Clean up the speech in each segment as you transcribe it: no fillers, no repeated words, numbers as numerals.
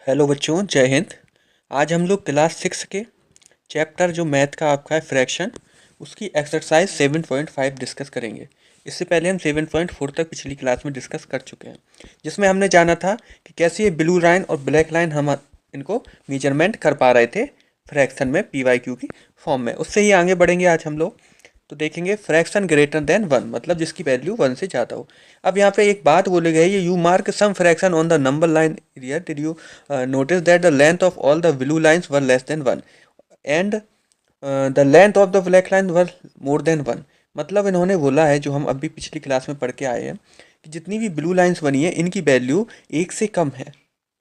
Hello बच्चों, जय हिंद। आज हम लोग क्लास 6 के चैप्टर जो मैथ का आपका है फ्रैक्शन, उसकी एक्सरसाइज 7.5 डिस्कस करेंगे। इससे पहले हम 7.4 तक पिछली क्लास में डिस्कस कर चुके हैं, जिसमें हमने जाना था कि कैसे ये ब्लू लाइन और ब्लैक लाइन हम इनको मेजरमेंट कर पा रहे थे फ्रैक्शन में पी वाई क्यू की फॉर्म में। उससे ही आगे बढ़ेंगे आज हम लोग। तो देखेंगे फ्रैक्शन ग्रेटर देन 1, मतलब जिसकी वैल्यू 1 से ज़्यादा हो। अब यहाँ पे एक बात बोली गई है, you mark some fraction on the number line area, did you notice that the length of all the blue lines were less than 1 and the length of the black line were more than 1। मतलब इन्होंने बोला है, जो हम अभी पिछली class में पढ़ के आए हैं, कि जितनी भी ब्लू लाइंस बनी है इनकी वैल्यू 1 से कम है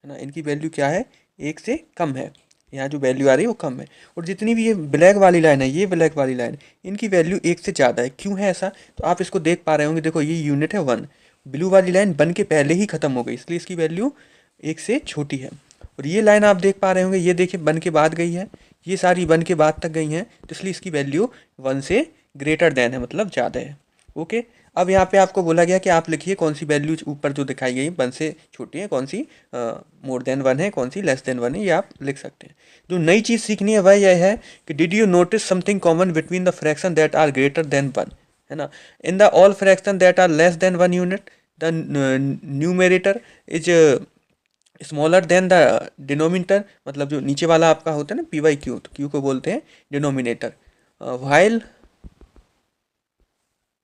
ना। इनकी वैल्यू क्या है? 1 से कम है। यहाँ जो वैल्यू आ रही है वो कम है। और जितनी भी ये ब्लैक वाली लाइन है, ये ब्लैक वाली लाइन, इनकी वैल्यू 1 से ज़्यादा है। क्यों है ऐसा? तो आप इसको देख पा रहे होंगे। देखो, ये यूनिट है 1। ब्लू वाली लाइन बन के पहले ही ख़त्म हो गई, इसलिए इसकी वैल्यू 1 से छोटी है। और ये लाइन आप देख पा रहे होंगे, ये देखिए बन के बाद गई है, ये सारी बन के बाद तक गई हैं, तो इसलिए इसकी वैल्यू 1 से ग्रेटर देन है, मतलब ज़्यादा है। ओके। अब यहाँ पे आपको बोला गया कि आप लिखिए कौन सी वैल्यू ऊपर जो दिखाई गई 1 से छोटी है, कौन सी मोर देन 1 है, कौन सी लेस देन 1 है, ये आप लिख सकते हैं। जो नई चीज़ सीखनी है वह यह है कि did you notice something common between the fraction that are greater than 1, है ना। In the all fraction that are less than 1 unit, the numerator is smaller than the denominator. मतलब जो नीचे वाला आपका होता है ना पी वाई क्यू, तो क्यू को बोलते हैं denominator. While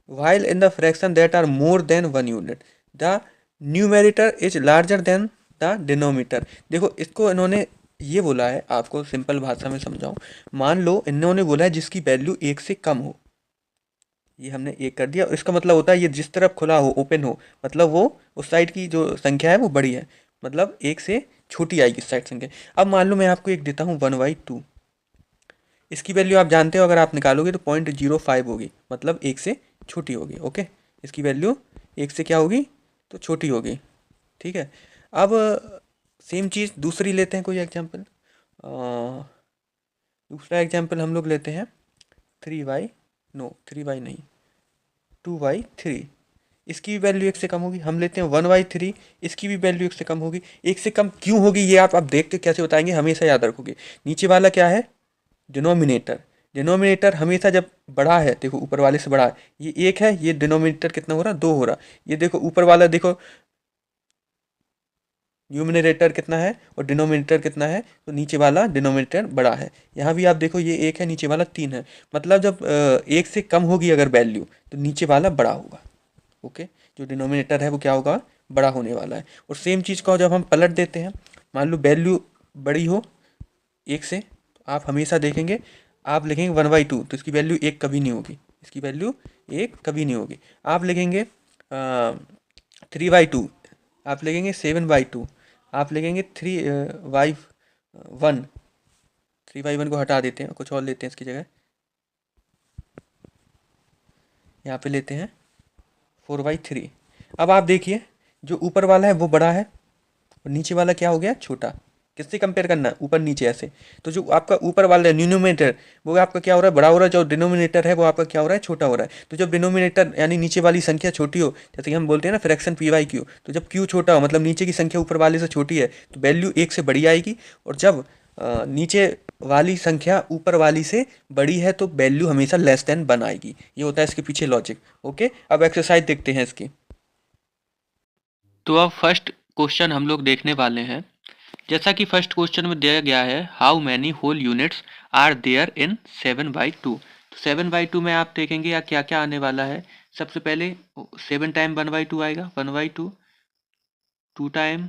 while in the fraction that are more than 1 unit, the numerator is larger than the denominator। देखो, इसको इन्होंने ये बोला है, आपको सिंपल भाषा में समझाऊं। मान लो इन्होंने बोला है जिसकी वैल्यू 1 से कम हो, ये हमने 1 कर दिया। इसका मतलब होता है ये जिस तरफ खुला हो, ओपन हो, मतलब वो उस साइड की जो संख्या है वो बड़ी है, मतलब 1 से छोटी आएगी इस साइड संख्या। अब मान लो मैं आपको एक देता हूँ 1/2, इसकी वैल्यू आप जानते हो, अगर आप निकालोगे तो 0.05 होगी, मतलब 1 से छोटी होगी। ओके, इसकी वैल्यू 1 से क्या होगी? तो छोटी होगी। ठीक है। अब सेम चीज़ दूसरी लेते हैं, कोई एग्जांपल। दूसरा एग्जांपल हम लोग लेते हैं 3y, नो 3y नहीं, 2y3। इसकी भी वैल्यू 1 से कम होगी। हम लेते हैं 1/3, इसकी भी वैल्यू 1 से कम होगी। 1 से कम क्यों होगी ये आप अब देख के कैसे बताएंगे, हमेशा याद रखोगे। नीचे वाला क्या है? डिनोमिनेटर। डिनोमिनेटर हमेशा जब बड़ा है, देखो ऊपर वाले से बड़ा है, ये 1 है, ये डिनोमिनेटर कितना हो रहा है? 2 हो रहा। ये देखो ऊपर वाला, देखो न्यूमिनेटर कितना है और डिनोमिनेटर कितना है, तो नीचे वाला डिनोमिनेटर बड़ा है। यहाँ भी आप देखो, ये 1 है, नीचे वाला 3 है। मतलब जब 1 से कम होगी अगर वैल्यू, तो नीचे वाला बड़ा होगा। ओके, जो डिनोमिनेटर है वो क्या होगा? बड़ा होने वाला है। और सेम चीज़ को जब हम पलट देते हैं, मान लो वैल्यू बड़ी हो 1 से, तो आप हमेशा देखेंगे, आप लिखेंगे 1/2, तो इसकी वैल्यू 1 कभी नहीं होगी, इसकी वैल्यू 1 कभी नहीं होगी। आप लिखेंगे 3/2, आप लिखेंगे 7/2, आप लिखेंगे 3/1, 3/1 को हटा देते हैं, कुछ और लेते हैं इसकी जगह। यहाँ पे लेते हैं 4/3। अब आप देखिए, जो ऊपर वाला है वो बड़ा है और नीचे वाला क्या हो गया? छोटा। किससे कंपेयर करना है? ऊपर नीचे ऐसे। तो जो आपका ऊपर वाला है न्यूमरेटर, वो आपका क्या हो रहा है? बड़ा हो रहा है। जो डिनोमिनेटर है वो आपका क्या हो रहा है? छोटा हो रहा है। तो जब डिनोमिनेटर यानी नीचे वाली संख्या छोटी हो, जैसे कि हम बोलते हैं ना फ्रैक्शन पी वाई क्यू, तो जब क्यू छोटा हो मतलब नीचे की संख्या ऊपर वाले से छोटी है, तो वैल्यू 1 से बड़ी आएगी। और जब नीचे वाली संख्या ऊपर वाली से बड़ी है तो वैल्यू हमेशा लेस देन 1 आएगी। ये होता है इसके पीछे लॉजिक। ओके, अब एक्सरसाइज देखते हैं इसकी। तो अब फर्स्ट क्वेश्चन हम लोग देखने वाले हैं। जैसा कि फर्स्ट क्वेश्चन में दिया गया है, how many whole units are there in 7/2। तो 7/2 में आप देखेंगे या क्या क्या आने वाला है। सबसे पहले 7 टाइम 1/2 आएगा, 1/2, 2 time,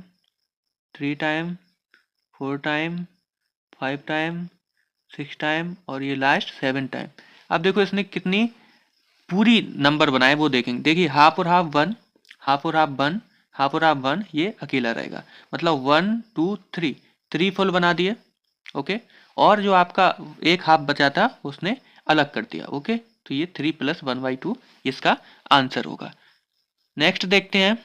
3 time, 4 time, 5 time, 6 time और ये लास्ट 7 टाइम। अब देखो इसने कितनी पूरी नंबर बनाए वो देखेंगे। देखिए हाफ और हाफ 1, हाफ और हाफ 1, हाफ और हाफ 1, ये अकेला रहेगा। मतलब 1 2 3, 3 फुल बना दिए। ओके, और जो आपका एक हाफ बचा था उसने अलग कर दिया। ओके, तो ये 3 + 1/2 इसका आंसर होगा। नेक्स्ट देखते हैं।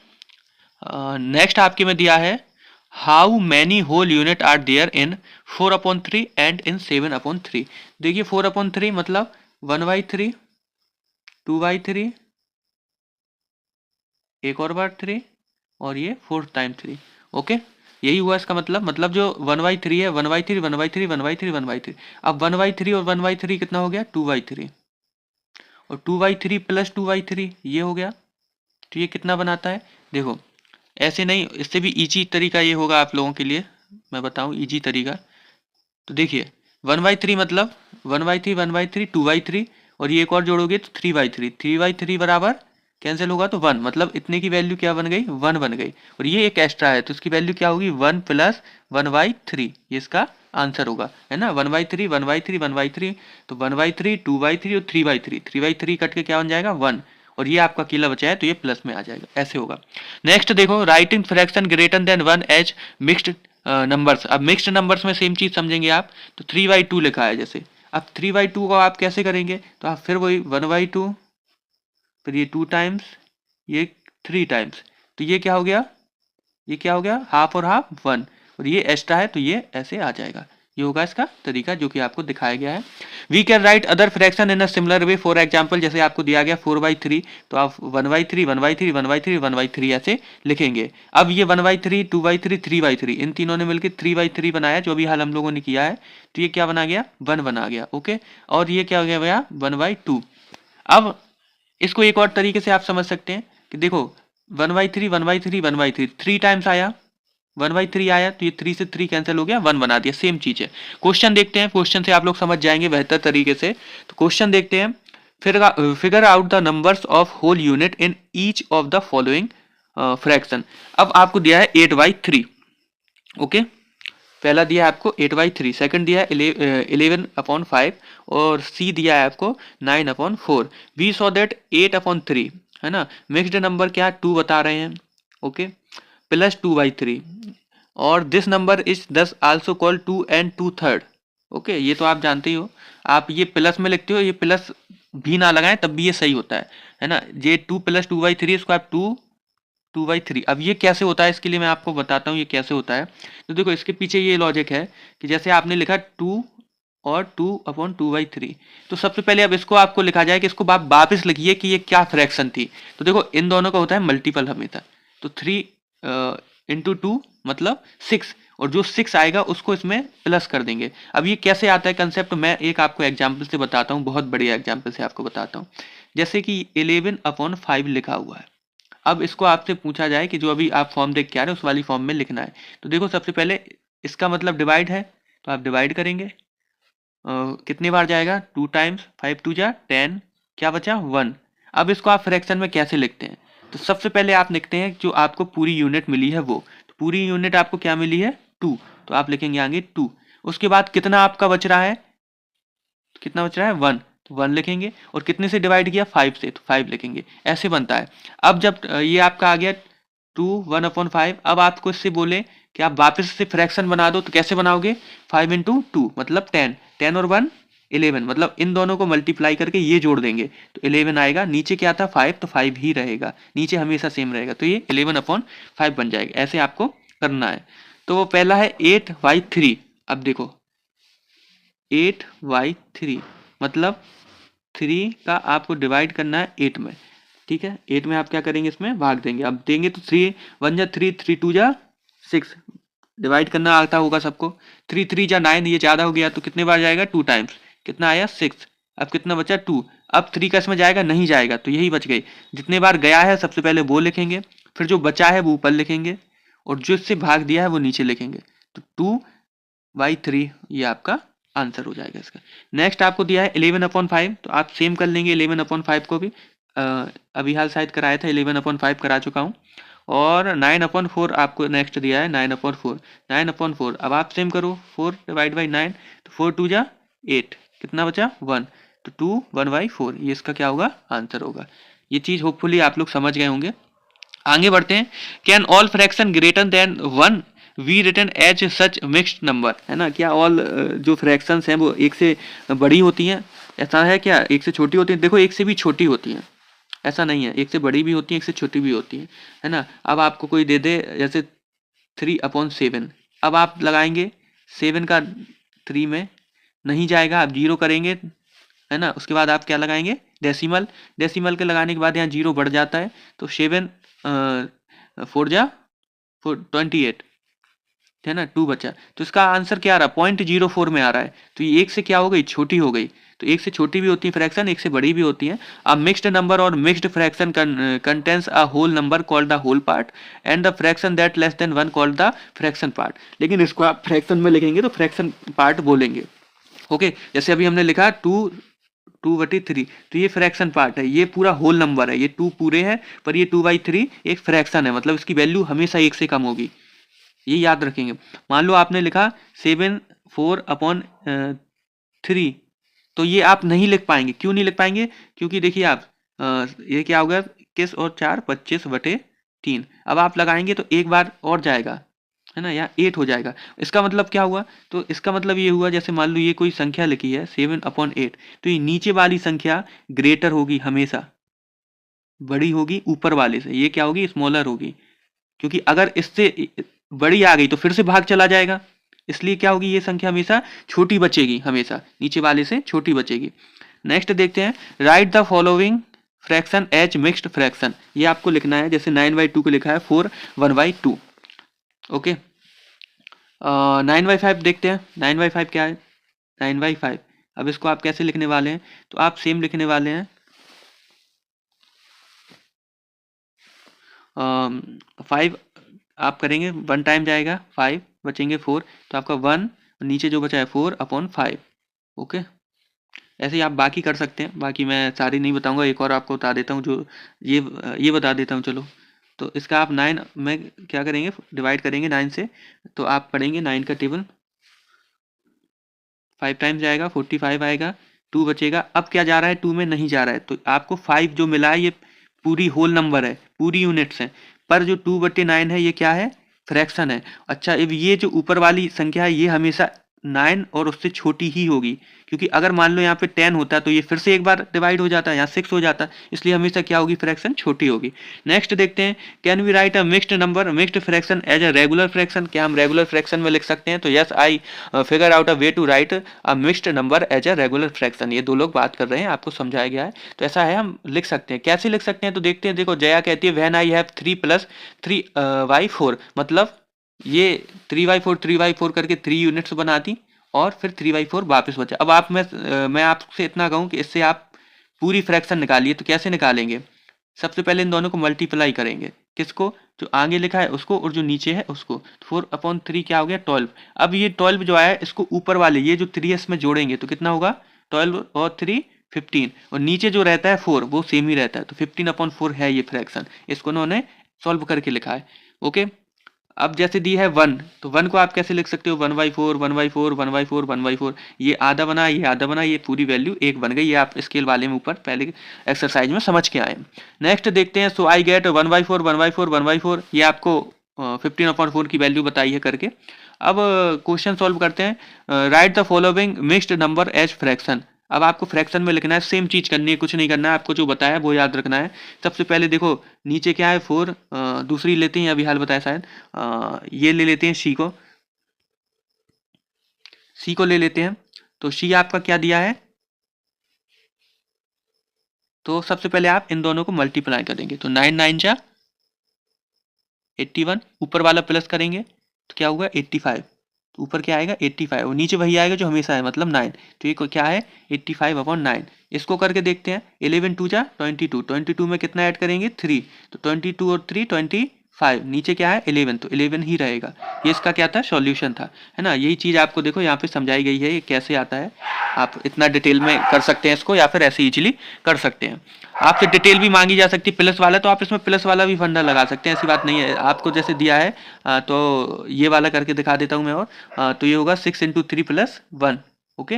नेक्स्ट आपके में दिया है, how many whole unit are there in 4/3 and in 7/3। देखिए 4/3 मतलब 1/3, 2/3, एक और बार 3 और ये 4 टाइम 3। ओके, यही हुआ इसका मतलब जो 1/3 है 1/3 1/3 1/3 1/3। अब 1/3 और 1/3 कितना हो गया 2/3, और 2/3 प्लस 2/3 ये हो गया। तो ये कितना बनाता है देखो, ऐसे नहीं, इससे भी इजी तरीका ये होगा आप लोगों के लिए, मैं बताऊं इजी तरीका। तो देखिए 1/3 मतलब 1/3 1/3 2/3, और ये एक और जोड़ोगे तो 3/3, 3/3 बराबर कैंसिल होगा तो 1, मतलब इतने की वैल्यू क्या बन गई 1 बन गई, और ये एक एक्स्ट्रा है तो इसकी वैल्यू क्या होगी 1 प्लस 1/3, ये इसका आंसर होगा, है ना। 1/3 1/3 1/3, तो 1/3 2/3 और 3/3, 3/3 कट के क्या बन जाएगा 1, और ये आपका अकेला बचा है तो ये प्लस में आ जाएगा, ऐसे होगा। नेक्स्ट देखो, writing fraction greater than 1 as mixed numbers. अब मिक्स्ड नंबर्स में सेम चीज समझेंगे आप, तो 3/2 लिखा है जैसे, अब 3/2 को आप कैसे करेंगे, तो आप फिर वही 1/2, फिर ये 2 टाइम्स, ये 3 टाइम्स, तो ये क्या हो गया, ये क्या हो गया हाफ और हाफ 1, और ये एक्स्ट्रा है तो ये ऐसे आ जाएगा। ये होगा इसका तरीका जो कि आपको दिखाया गया है। We can write other fraction in a similar way, for example जैसे आपको दिया गया 4/3, तो आप 1/3 1/3 1/3 1/3 ऐसे लिखेंगे। अब ये 1/3 2/3 3/3 इन तीनों ने मिलकर 3/3 बनाया, जो भी हाल हम लोगों ने किया है, तो ये क्या बना गया 1 बना गया, ओके। और ये क्या हो गया भैया 1/2। अब इसको एक और तरीके से आप समझ सकते हैं कि देखो 1/3 1/3 1/3 3 टाइम्स आया, 1/3 आया, तो ये 3 से 3 कैंसिल हो गया, 1 बना दिया, सेम चीज है। क्वेश्चन देखते हैं, क्वेश्चन से आप लोग समझ जाएंगे बेहतर तरीके से। तो क्वेश्चन देखते हैं, figure out the numbers of whole unit in each of the following fraction. अब आपको दिया है 8/3, ओके। पहला दिया है आपको 8/3, सेकंड दिया है 11/5, और सी दिया है आपको 9/4। वी सॉ दैट 8/3, है ना, मिक्स्ड नंबर क्या 2 बता रहे हैं, ओके, प्लस 2/3, और दिस नंबर इज दस आल्सो कॉल्ड 2 and 2/3, ओके। ये तो आप जानते ही हो, आप ये प्लस में लिखते हो, ये प्लस भी ना लगाएं तब भी ये सही होता है ना। ये 2 + 2/3, इसको आप 2/3। अब ये कैसे होता है, इसके लिए मैं आपको बताता हूँ ये कैसे होता है। तो देखो इसके पीछे ये लॉजिक है कि जैसे आपने लिखा 2 और 2/2/3, तो सबसे पहले अब इसको आपको लिखा जाए कि इसको आप वापस लिखिए कि ये क्या फ्रैक्शन थी। तो देखो इन दोनों का होता है मल्टीपल हमेशा, तो 3 × 2 मतलब 6, और जो 6 आएगा उसको इसमें प्लस कर देंगे। अब ये कैसे आता है कंसेप्ट, मैं एक आपको एग्जाम्पल से बताता हूँ, बहुत बढ़िया एग्जाम्पल से आपको बताता हूँ। जैसे कि 11/5 लिखा हुआ है, अब इसको आपसे पूछा जाए कि जो अभी आप फॉर्म देख के आ रहे हैं उस वाली फॉर्म में लिखना है। तो देखो सबसे पहले इसका मतलब डिवाइड है, तो आप डिवाइड करेंगे, कितनी बार जाएगा 2 टाइम्स, 5 2 जा 10, क्या बचा 1। अब इसको आप फ्रैक्शन में कैसे लिखते हैं, तो सबसे पहले आप लिखते हैं जो आपको पूरी यूनिट मिली है वो, तो पूरी यूनिट आपको क्या मिली है 2, तो आप लिखेंगे आगे 2। उसके बाद कितना आपका बच रहा है, कितना बच रहा है 1, तो 1 लिखेंगे, और कितने से डिवाइड किया 5 से, तो 5 लिखेंगे, ऐसे बनता है। अब जब ये आपका आ गया 2 1/5, अब आपको इससे बोले कि आप वापस से फ्रैक्शन बना दो, तो कैसे बनाओगे 5 × 2 मतलब 10, 10 और 1 11, मतलब इन दोनों को मल्टीप्लाई करके ये जोड़ देंगे तो 11 आएगा। नीचे क्या था 5, तो 5 ही रहेगा, नीचे हमेशा सेम रहेगा, तो ये 11/5 बन जाएगा। ऐसे आपको करना है। तो वो पहला है 8/3। अब देखो 8/3 मतलब 3 का आपको डिवाइड करना है 8 में, ठीक है। 8 में आप क्या करेंगे, इसमें भाग देंगे। अब देंगे तो 3 1 जा 3, 3 2 जा 6, डिवाइड करना आता होगा सबको। 3 3 जा 9, ये ज़्यादा हो गया तो कितने बार जाएगा 2 टाइम्स, कितना आया 6। अब कितना बचा 2, अब 3 का इसमें जाएगा नहीं जाएगा, तो यही बच गई। जितने बार गया है सबसे पहले वो लिखेंगे, फिर जो बचा है वो ऊपर लिखेंगे, और जो इससे भाग दिया है वो नीचे लिखेंगे, तो 2/3 ये आपका आंसर हो जाएगा इसका। नेक्स्ट आपको दिया है 11/5, तो आप सेम कर लेंगे 11/5 को भी, अभी हाल शायद कराया था 11/5 करा चुका हूँ। और 9/4 आपको नेक्स्ट दिया है 9/4, 9/4 अब आप सेम करो 4/9, तो 4 2 जा 8, कितना बचा 1, तो 2 1/4 ये इसका क्या होगा आंसर होगा। ये चीज़ होपफुली आप लोग समझ गए होंगे। आगे बढ़ते हैं। Can all fraction greater than 1 we written as such mixed number, है ना। क्या ऑल जो फ्रैक्शंस हैं वो एक से बड़ी होती हैं, ऐसा है क्या, एक से छोटी होती है, देखो एक से भी छोटी होती हैं, ऐसा नहीं है, एक से बड़ी भी होती है एक से छोटी भी होती है ना। अब आपको कोई दे दे जैसे 3/7, अब आप लगाएंगे 7 का 3 में नहीं जाएगा, आप 0 करेंगे, है ना। उसके बाद आप क्या लगाएंगे डेसिमल, डेसिमल के लगाने के बाद यहाँ 0 बढ़ जाता है, तो 7 4 जा 28, है ना, 2 बचा। तो इसका आंसर क्या आ रहा है, 0.04 में आ रहा है। तो ये 1 से क्या हो गई, छोटी हो गई। तो 1 से छोटी भी होती है फ्रैक्शन, 1 से बड़ी भी होती है। अ मिक्स्ड नंबर और mixed fraction contains a whole number called the whole part and the fraction that less than 1 called the fraction part. लेकिन इसको आप फ्रैक्शन में लिखेंगे तो फ्रैक्शन पार्ट बोलेंगे। ओके, जैसे अभी हमने लिखा 2/3, तो ये फ्रैक्शन पार्ट है, ये पूरा होल नंबर है, ये 2 पूरे हैं, पर ये 2/3 एक फ्रैक्शन है, मतलब इसकी वैल्यू हमेशा 1 से कम होगी, ये याद रखेंगे। मान लो आपने लिखा 7/4 तो ये आप नहीं लिख पाएंगे। क्यों नहीं लिख पाएंगे, क्योंकि देखिए आप ये क्या होगा, 21 और 4 25/3। अब आप लगाएंगे तो एक बार और जाएगा, है ना, यहाँ 8 हो जाएगा। इसका मतलब क्या हुआ, तो इसका मतलब ये हुआ, जैसे मान लो ये कोई संख्या लिखी है 7/8, तो ये नीचे वाली संख्या ग्रेटर होगी, हमेशा बड़ी होगी ऊपर वाले से, ये क्या होगी, स्मॉलर होगी। क्योंकि अगर इससे बड़ी आ गई तो फिर से भाग चला जाएगा, इसलिए क्या होगी, ये संख्या हमेशा छोटी बचेगी, हमेशा नीचे वाले से छोटी बचेगी। नेक्स्ट देखते हैं, write the following fraction as mixed fraction. ये आपको लिखना है, जैसे 9/2 को लिखा है 4 1/2। ओके, 9/5 देखते हैं। 9/5 क्या है, 9/5। अब इसको आप कैसे लिखने वाले हैं, तो आप सेम लिखने वाले हैं 5 आप करेंगे, 1 टाइम जाएगा, 5 बचेंगे 4, तो आपका 1 नीचे जो बचा है 4/5। ओके, ऐसे ही आप बाकी कर सकते हैं, बाकी मैं सारी नहीं बताऊंगा, एक और आपको बता देता हूँ, जो ये बता देता हूँ। चलो, तो इसका आप 9 में क्या करेंगे, डिवाइड करेंगे 9 से, तो आप पढ़ेंगे 9 का टेबल, 5 टाइम्स जाएगा 45 आएगा, 2 बचेगा। अब क्या जा रहा है, 2 में नहीं जा रहा है, तो आपको 5 जो मिला है ये पूरी होल नंबर है, पूरी यूनिट्स है, पर जो 2/9 है ये क्या है, फ्रैक्शन है। अच्छा, अब ये जो ऊपर वाली संख्या है ये हमेशा 9 और उससे छोटी ही होगी, क्योंकि अगर मान लो यहाँ पे 10 होता तो ये फिर से एक बार डिवाइड हो जाता है, यहाँ 6 हो जाता, इसलिए हमेशा क्या होगी, फ्रैक्शन छोटी होगी। नेक्स्ट देखते हैं, can we write a mixed number mixed fraction as a regular fraction. क्या हम रेगुलर फ्रैक्शन में लिख सकते हैं, तो yes I figure out a way to write a mixed number as a regular fraction. ये दो लोग बात कर रहे हैं, आपको समझाया गया है, तो ऐसा है, हम लिख सकते हैं। कैसे लिख सकते हैं, तो देखते हैं। देखो, जया कहती है व्हेन आई हैव 3 + 3/4, मतलब ये 3/4 करके 3 यूनिट्स बनाती और फिर 3/4 वापस बचा। अब मैं आपसे इतना कहूँ कि इससे आप पूरी फ्रैक्शन निकालिए, तो कैसे निकालेंगे, सबसे पहले इन दोनों को मल्टीप्लाई करेंगे, किसको, जो आगे लिखा है उसको और जो नीचे है उसको। 4/3 क्या हो गया, 12। अब ये 12 जो आया इसको ऊपर वाले ये जो 3s में जोड़ेंगे तो कितना होगा, 12 और 3 15, और नीचे जो रहता है 4 वो सेम ही रहता है, तो 15/4 है ये फ्रैक्शन। इसको उन्होंने सॉल्व करके लिखा है। ओके, अब जैसे दी है 1, तो 1 को आप कैसे लिख सकते हो, 1/4 1/4 1/4 1/4, ये आधा बना, ये आधा बना, ये पूरी वैल्यू 1 बन गई। ये आप स्केल वाले में ऊपर पहले एक्सरसाइज में समझ के आए। नेक्स्ट देखते हैं, सो आई गेट 1/4 1/4 1/4, ये आपको 15/4 की वैल्यू बताई है करके। अब क्वेश्चन सॉल्व करते हैं, write the following mixed number as fraction. अब आपको फ्रैक्शन में लिखना है, सेम चीज करनी है, कुछ नहीं करना है, आपको जो बताया है वो याद रखना है। सबसे पहले देखो नीचे क्या है 4, दूसरी लेते हैं, अभी हाल बताया शायद, ये ले लेते हैं सी को ले लेते हैं। तो सी आपका क्या दिया है, तो सबसे पहले आप इन दोनों को मल्टीप्लाई करेंगे, तो 9 9 जा 81, ऊपर वाला प्लस करेंगे तो क्या होगा 85, तो ऊपर क्या आएगा 85, और नीचे वही आएगा जो हमेशा है, मतलब 9। तो ये क्या है 85/9। इसको करके देखते हैं, 11 2 जा 22, 22 में कितना ऐड करेंगे 3, तो 22 और 3 25, नीचे क्या है 11, तो 11 ही रहेगा। ये इसका क्या था, सॉल्यूशन था, है ना। यही चीज़ आपको देखो यहाँ पे समझाई गई है, ये कैसे आता है। आप इतना डिटेल में कर सकते हैं इसको, या फिर ऐसे इजीली कर सकते हैं। आपसे डिटेल भी मांगी जा सकती है प्लस वाला, तो आप इसमें प्लस वाला भी फंडा लगा सकते हैं, ऐसी बात नहीं है। आपको जैसे दिया है तो ये वाला करके दिखा देता हूँ मैं, और तो ये होगा 6 × 3 + 1। ओके,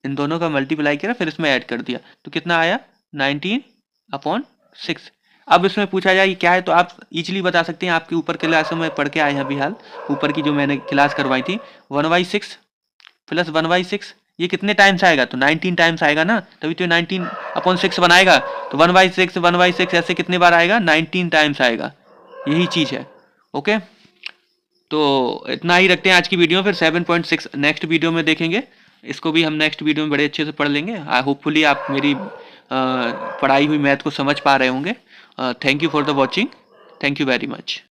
इन दोनों का मल्टीप्लाई किया फिर इसमें ऐड कर दिया, तो कितना आया 19/6। अब इसमें पूछा जाए क्या है, तो आप इजीली बता सकते हैं, आपके ऊपर क्लासों में पढ़ के आए हैं अभी हाल, ऊपर की जो मैंने क्लास करवाई थी, 1/6 + 1/6, ये कितने टाइम्स आएगा, तो 19 टाइम्स आएगा ना, तभी तो 19/6 बनाएगा। तो 1/6 ऐसे कितने बार आएगा, 19 टाइम्स आएगा, यही चीज़ है। ओके, तो इतना ही रखते हैं आज की वीडियो, फिर 7.6 नेक्स्ट वीडियो में देखेंगे। इसको भी हम नेक्स्ट वीडियो में बड़े अच्छे से पढ़ लेंगे। होपफुली आप मेरी पढ़ाई हुई मैथ को समझ पा रहे होंगे। Thank you for the watching, thank you very much.